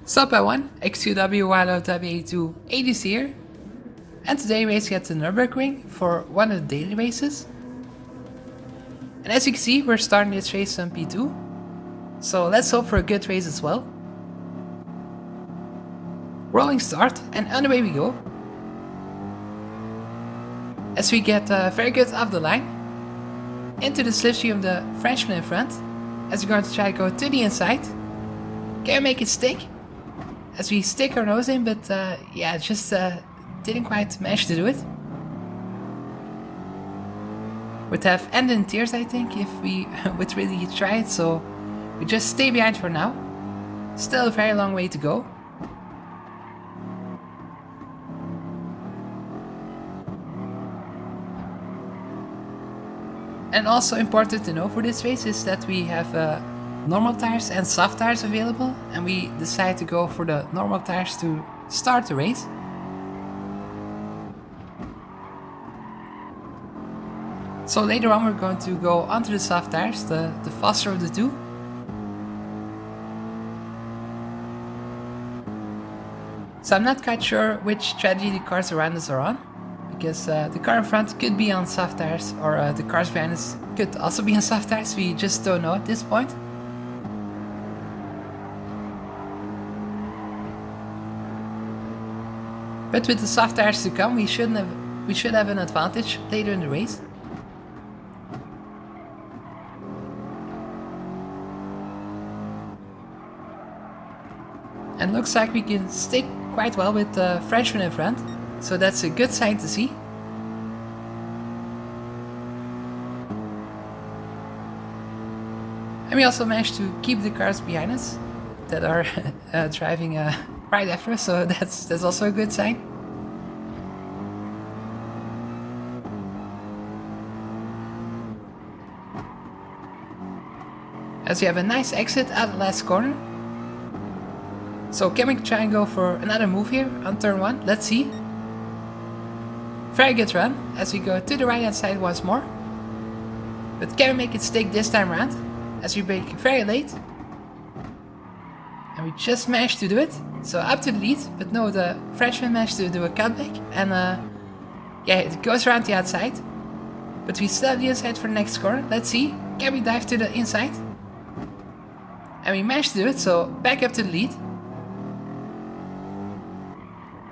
Sup everyone, X2W Wilo WA2 80s here, and today racing at the Nurburgring for one of the daily races. And as you can see, we're starting this race on P2, so let's hope for a good race as well. Rolling start, and on the way we go. As we get very good off the line, into the slipstream of the Frenchman in front, as we're going to try to go to the inside. Can we make it stick? As we stick our nose in, but yeah, just didn't quite manage to do it. Would have ended in tears, I think, if we would really try it, so we just stay behind for now. Still a very long way to go. And also important to know for this race is that we have normal tires and soft tires available, and we decided to go for the normal tires to start the race. So later on we're going to go onto the soft tires, the faster of the two. So I'm not quite sure which strategy the cars around us are on, because the car in front could be on soft tires, or the cars behind us could also be on soft tires, we just don't know at this point. But with the soft tires to come, we should have an advantage later in the race. And looks like we can stick quite well with the Frenchman in front, so that's a good sign to see. And we also managed to keep the cars behind us that are driving right after us, so that's also a good sign. As we have a nice exit out of the last corner. So can we try and go for another move here on turn 1? Let's see. Very good run as we go to the right hand side once more. But can we make it stick this time around? As we brake very late. And we just managed to do it. So up to the lead, but no, the Frenchman managed to do a cutback. And yeah, it goes around the outside. But we still have the inside for the next corner. Let's see. Can we dive to the inside? And we managed to do it, so back up to the lead.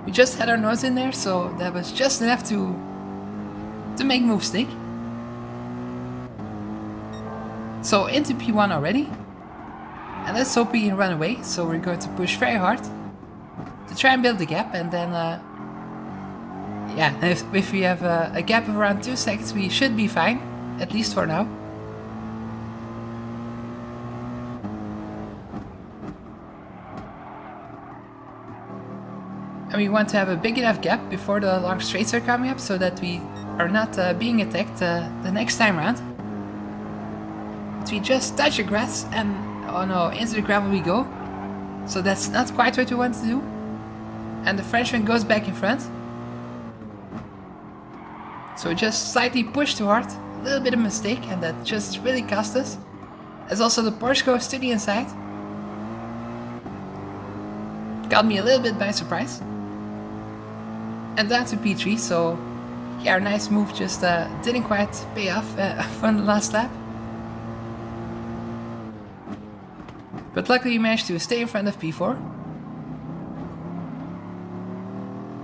We just had our nose in there, so that was just enough to make move stick. So into P1 already. And let's hope we can run away, so we're going to push very hard to try and build the gap, and then yeah, if we have a gap of around 2 seconds, we should be fine, at least for now. And we want to have a big enough gap before the long straights are coming up, so that we are not being attacked the next time around. But we just touch the grass and oh no, into the gravel we go. So that's not quite what we want to do. And the Frenchman goes back in front. So we just slightly pushed too hard, a little bit of mistake, and that just really cost us. As also the Porsche goes to the inside. Got me a little bit by surprise. And down to P3, so yeah, our nice move just didn't quite pay off from the last lap. But luckily we managed to stay in front of P4.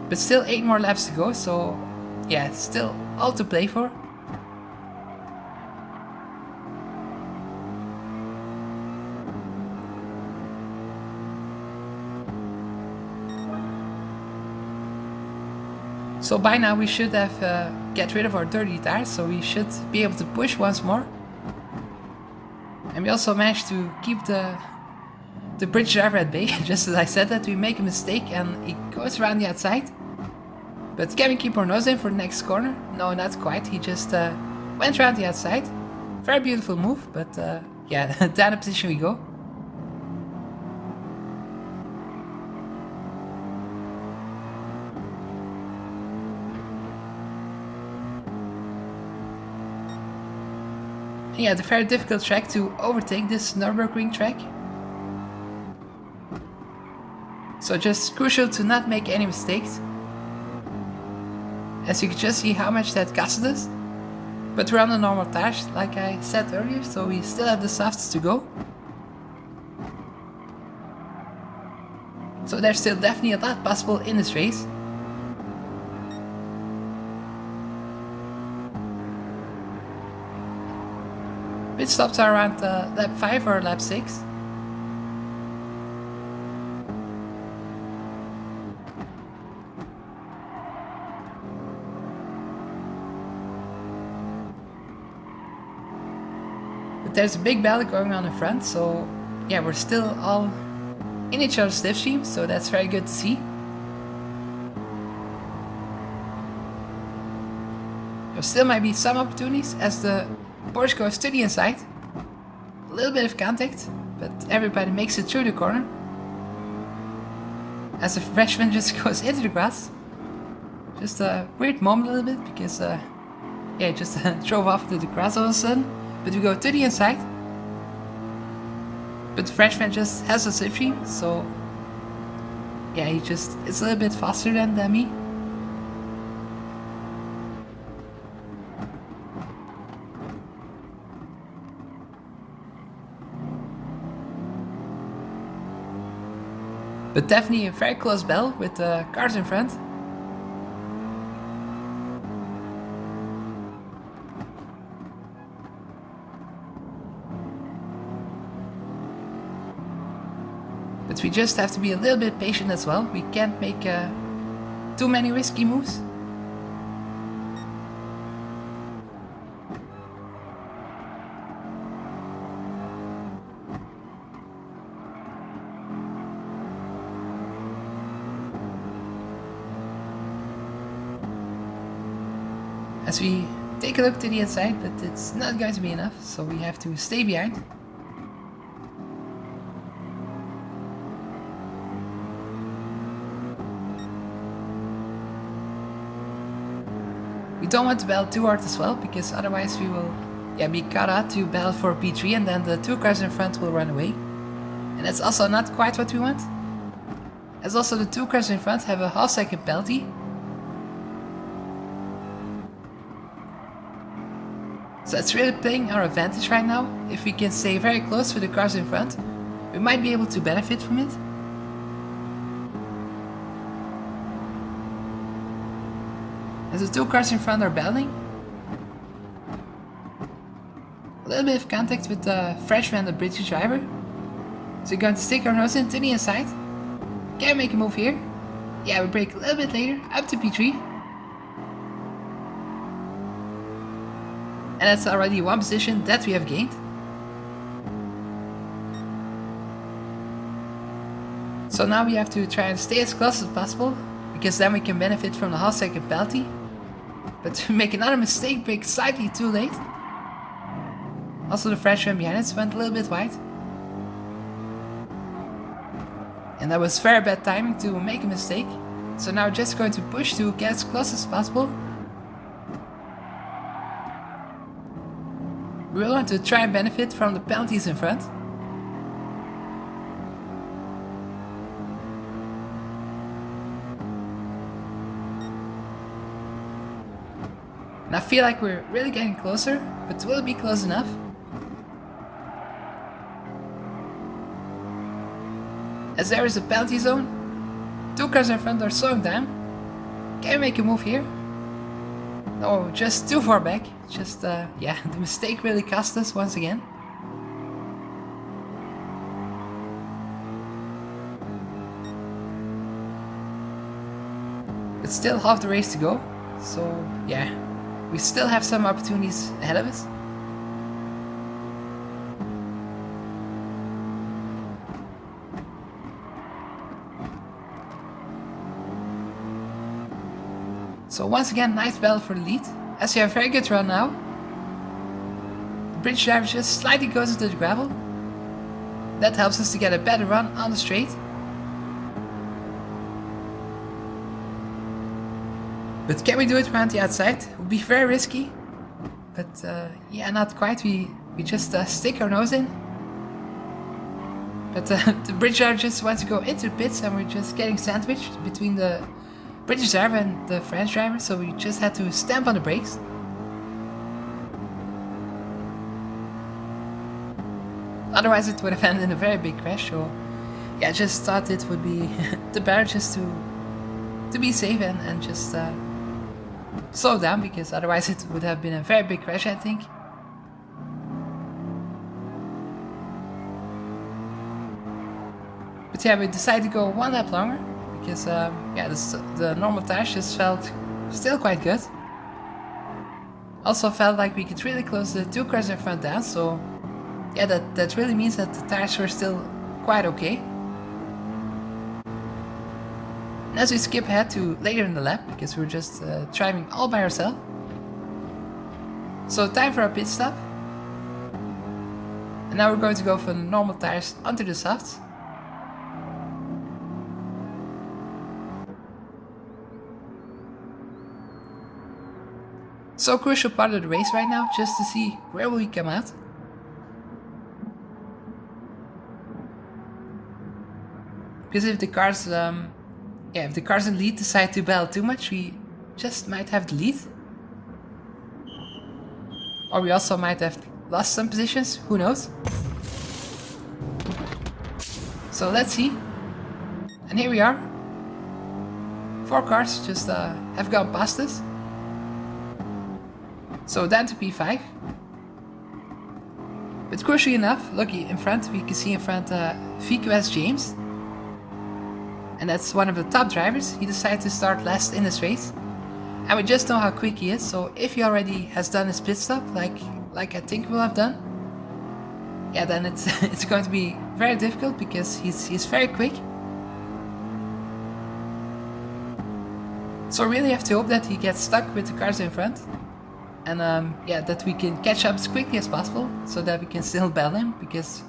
But still 8 more laps to go, so yeah, still all to play for. So by now we should have get rid of our dirty tires, so we should be able to push once more. And we also managed to keep the bridge driver at bay, just as I said that we make a mistake and he goes around the outside. But can we keep our nose in for the next corner? No, not quite, he just went around the outside. Very beautiful move, but yeah, down the position we go. Yeah, the very difficult track to overtake, this Nurburgring track. So just crucial to not make any mistakes. As you can just see how much that costed us. But we're on the normal tires, like I said earlier, so we still have the softs to go. So there's still definitely a lot possible in this race. Pit stops are around lap 5 or lap 6. But there's a big battle going on in front, so yeah, we're still all in each other's slipstream, so that's very good to see. There still might be some opportunities as the Porsche goes to the inside. A little bit of contact, but everybody makes it through the corner. As the freshman just goes into the grass. Just a weird moment a little bit, because yeah, just drove off to the grass all of a sudden. But we go to the inside. But the freshman just has a slipstream, so yeah, it's a little bit faster than me. But definitely a very close battle with the cars in front. But we just have to be a little bit patient as well. We can't make too many risky moves. As we take a look to the inside, but it's not going to be enough, so we have to stay behind. We don't want to battle too hard as well, because otherwise we will be caught out to battle for P3 and then the two cars in front will run away. And that's also not quite what we want. As also the two cars in front have a half-second penalty. So it's really playing our advantage right now. If we can stay very close to the cars in front, we might be able to benefit from it. As the two cars in front are battling. A little bit of contact with the freshman and the British driver. So we're going to stick our nose into the inside. Can we make a move here? Yeah, we brake a little bit later, up to P3. And that's already one position that we have gained. So now we have to try and stay as close as possible, because then we can benefit from the half-second penalty. But to make another mistake, brake slightly too late. Also the freshman behind us went a little bit wide. And that was very bad timing to make a mistake. So now we're just going to push to get as close as possible. We will want to try and benefit from the penalties in front. And I feel like we're really getting closer, but will it be close enough? As there is a penalty zone, two cars in front are slowing down. Can we make a move here? No, just too far back. Just, yeah, the mistake really cost us once again. But still half the race to go. So, yeah, we still have some opportunities ahead of us. So once again, nice battle for the lead. As we have a very good run now. The British driver just slightly goes into the gravel. That helps us to get a better run on the straight. But can we do it around the outside? It would be very risky. But yeah, not quite. We just stick our nose in. But the British driver just wants to go into the pits and we're just getting sandwiched between the British driver and the French driver, so we just had to stamp on the brakes. Otherwise it would have ended in a very big crash, so yeah, I just thought it would be the better just to be safe and just slow down, because otherwise it would have been a very big crash, I think. But yeah, we decided to go one lap longer because yeah, the normal tires just felt still quite good. Also felt like we could really close the two cars in front down, so yeah, that really means that the tires were still quite okay. And as we skip ahead to later in the lap, because we were just driving all by ourselves. So time for a pit stop. And now we're going to go from the normal tires onto the softs. So crucial part of the race right now, just to see where will we come out. Because if the cars, if the cars in the lead decide to battle too much, we just might have the lead. Or we also might have lost some positions, who knows. So let's see. And here we are. 4 cars just have gone past us. So down to P5. But crucially enough, lucky in front, we can see in front VQS James. And that's one of the top drivers. He decided to start last in this race. And we just know how quick he is, so if he already has done his pit stop, like I think we'll have done, yeah, then it's going to be very difficult because he's very quick. So really have to hope that he gets stuck with the cars in front. And yeah, that we can catch up as quickly as possible so that we can still battle him, because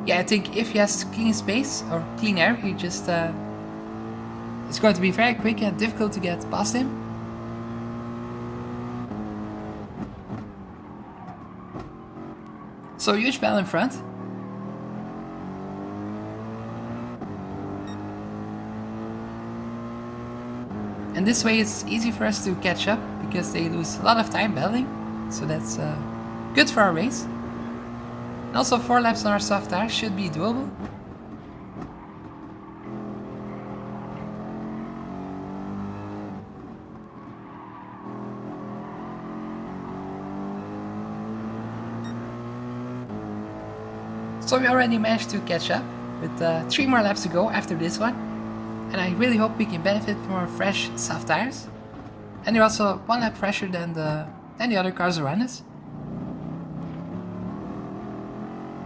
yeah, I think if he has clean space or clean air, he just it's going to be very quick and difficult to get past him. So huge battle in front. And this way it's easy for us to catch up because they lose a lot of time battling, so that's good for our race. And also 4 laps on our soft tires should be doable. So we already managed to catch up with 3 more laps to go after this one. And I really hope we can benefit from our fresh soft tires. And they're also 1 lap fresher than the other cars around us.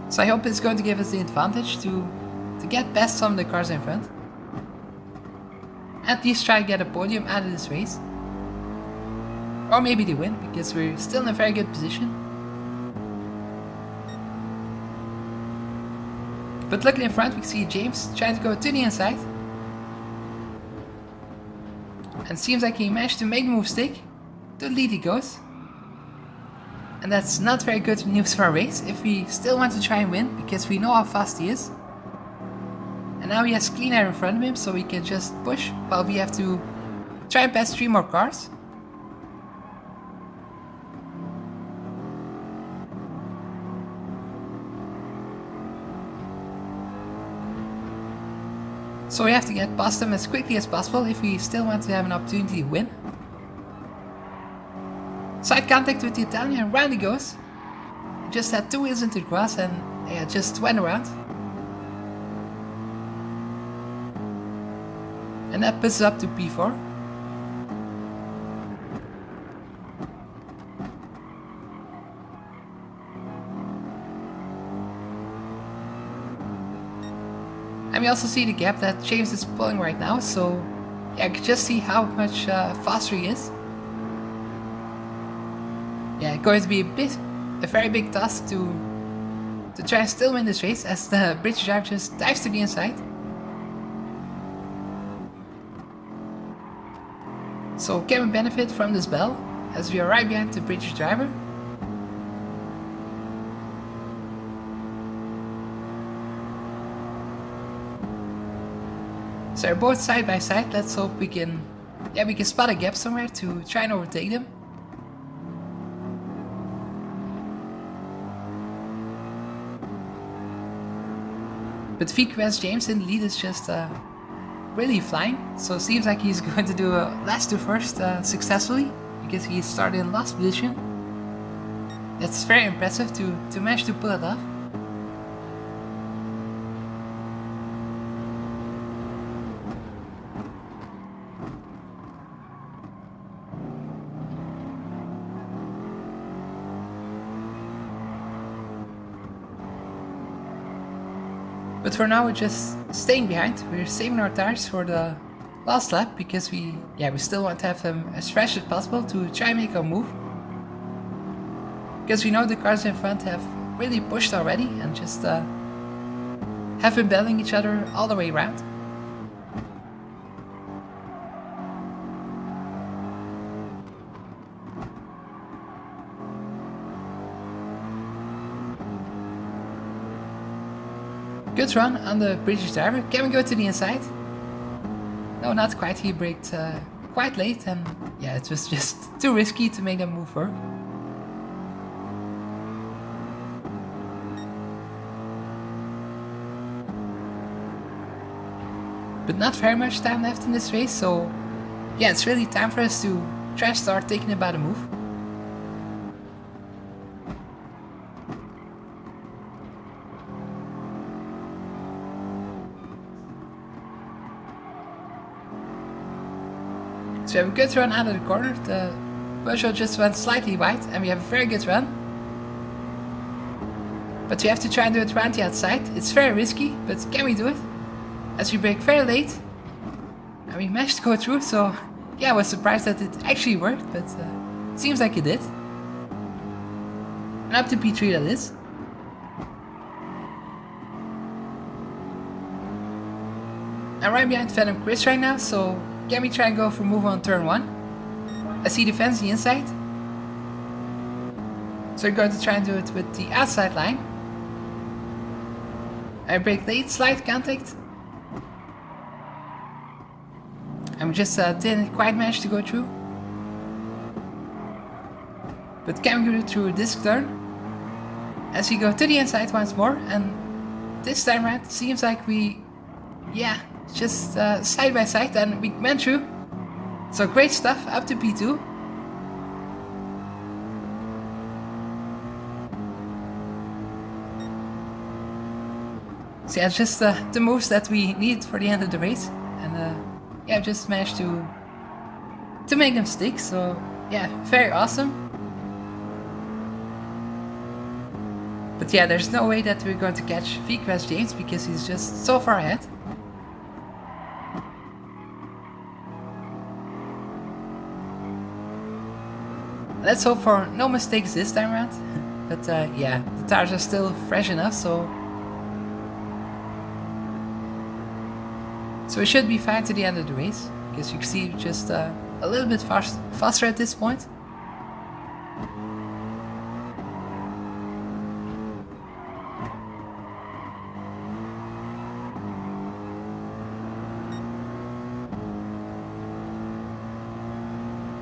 So I hope it's going to give us the advantage to get past some of the cars in front. At least try to get a podium out of this race. Or maybe they win, because we're still in a very good position. But luckily in front we see James trying to go to the inside. And seems like he managed to make the move stick. To the lead he goes. And that's not very good news for our race if we still want to try and win, because we know how fast he is. And now he has clean air in front of him, so we can just push while we have to try and pass 3 more cars. So we have to get past them as quickly as possible if we still want to have an opportunity to win. Side contact with the Italian, and round he goes. He just had 2 wheels into the grass and yeah, just went around. And that puts us up to P4. And we also see the gap that James is pulling right now, so yeah, I can just see how much faster he is. Yeah, going to be a very big task to try and still win this race, as the British driver just dives to the inside. So can we benefit from this bell, as we are right behind the British driver? So they're both side by side. Let's hope we can spot a gap somewhere to try and overtake them. But VQS James in the lead is just really flying. So it seems like he's going to do a last to first successfully, because he started in last position. That's very impressive to manage to pull it off. But for now we're just staying behind. We're saving our tires for the last lap because we still want to have them as fresh as possible to try and make our move. Because we know the cars in front have really pushed already and just have been battling each other all the way around. Good run on the British driver. Can we go to the inside? No, not quite. He braked quite late, and yeah, it was just too risky to make them move work. But not very much time left in this race, so yeah, it's really time for us to try to start thinking about a move. So we have a good run out of the corner. The Peugeot just went slightly wide and we have a very good run. But we have to try and do it around the outside. It's very risky, but can we do it? As we brake very late and we managed to go through, so yeah, I was surprised that it actually worked, but it seems like it did. And up to P3 that is. I'm right behind Venom Chris right now, so can we try and go for move on turn 1? I see the fence the inside. So we're going to try and do it with the outside line. I brake late, slight contact. And we just didn't quite manage to go through. But can we go through this turn? As we go to the inside once more, and this time around it seems like we, just side by side, and we went through. So great stuff, up to P2. So yeah, just the moves that we need for the end of the race, and just managed to make them stick. So yeah, very awesome. But yeah, there's no way that we're going to catch VQS James because he's just so far ahead. Let's hope for no mistakes this time around. But yeah, the tires are still fresh enough, so we should be fine to the end of the race. Because you can see just a little bit faster at this point.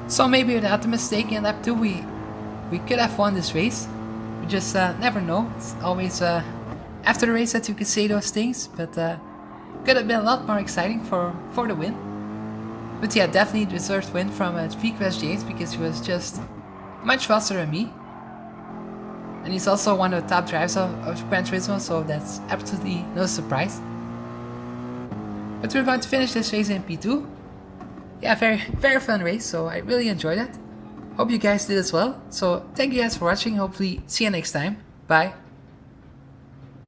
So maybe without the mistake in lap 2 we could have won this race. We just never know. It's always after the race that you can say those things, but could have been a lot more exciting for the win. But yeah, definitely deserved win from VQS James because he was just much faster than me. And he's also one of the top drivers of Gran Turismo, so that's absolutely no surprise. But we're going to finish this race in P2. Yeah, very fun race, so I really enjoyed it. Hope you guys did as well. So thank you guys for watching, hopefully see you next time. Bye.